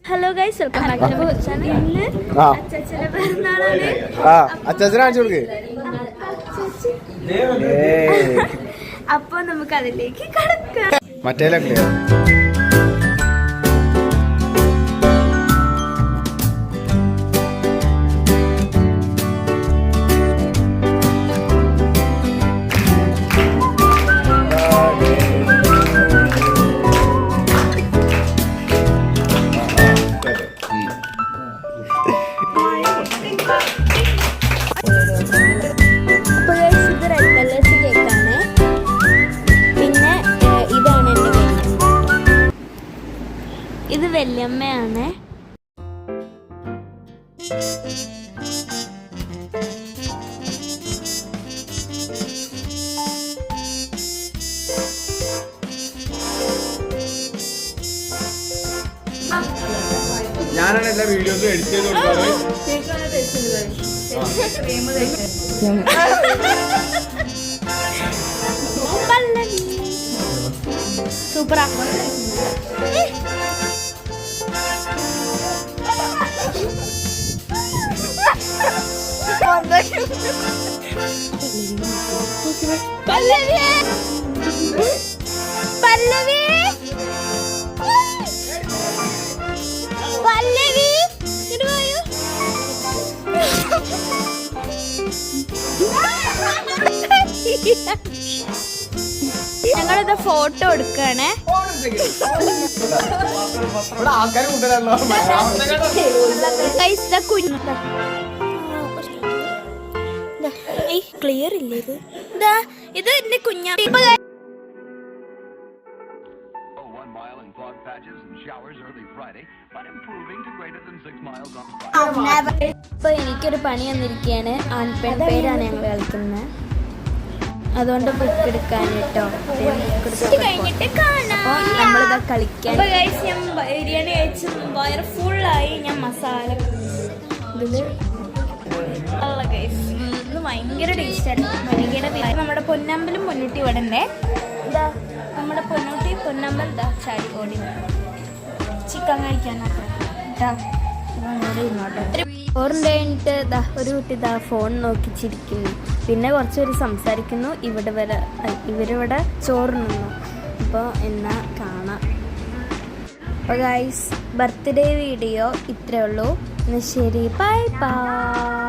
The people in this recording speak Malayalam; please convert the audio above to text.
Hello guys, welcome back to our channel. ഇന്ന് അച്ചാച്ചന്റെ പിറന്നാളാണ്. അച്ചാച്ചനെ കാണിച്ചു കൊടുക്ക്. അപ്പൊ നമുക്ക് അതിലേക്ക് കടക്കാം. മറ്റേലൊക്കെ ഇത് വല്യമ്മയാണ്. ഞാനാണ് എല്ലാ വീഡിയോസും എഡിറ്റ് ചെയ്ത് കൊടുക്കാറ്. സൂപ്പറാ. പല്ലവി പല്ലവി പല്ലവി ഇടുവായോ? ഞങ്ങളിത് ഫോട്ടോ എടുക്കണേ. ക്ലിയർ ഇല്ല ഇത്. ഇത് എന്റെ കുഞ്ഞാ. ഇപ്പൊ എനിക്കൊരു പണി വന്നിരിക്കുകയാണ്. ആൺപെൺ പേരാണ് ഞങ്ങൾ കളിക്കുന്നത്. അതുകൊണ്ട് ബുക്ക് എടുക്കാൻ കേട്ടോ. നമ്മളിതാ കളിക്കാൻ. ഞാൻ ബിരിയാണി കഴിച്ച് വയറ് ഫുള്ളായി. ഞാൻ മസാല ഇതില് ഭയങ്കര ടേസ്റ്റായിരുന്നു. ഭയങ്കര നമ്മുടെ പൊന്നമ്പലും പൊന്നൂട്ടി ഇവിടെ ഉണ്ട്. ഇതാ നമ്മുടെ പൊന്നൂട്ടി പൊന്നമ്പൽ ഇതാ ചാടി ഓടി ചിക്കൻ കഴിക്കാനൊക്കെ ഇതാ ചോറിൻ്റെ കഴിഞ്ഞിട്ട് ഇതാ ഒരു കുട്ടി ഇതാ ഫോൺ നോക്കി ചിരിക്കുന്നു. പിന്നെ കുറച്ചുപേര് സംസാരിക്കുന്നു. ഇവരിവിടെ ചോറുണ്ണുന്നു. അപ്പോൾ എന്നാ കാണാം. അപ്പോൾ ഗൈസ്, ബർത്ത്ഡേ വീഡിയോ ഇത്രയേ ഉള്ളൂ. എന്നാൽ ശരി, ബൈ ബൈ.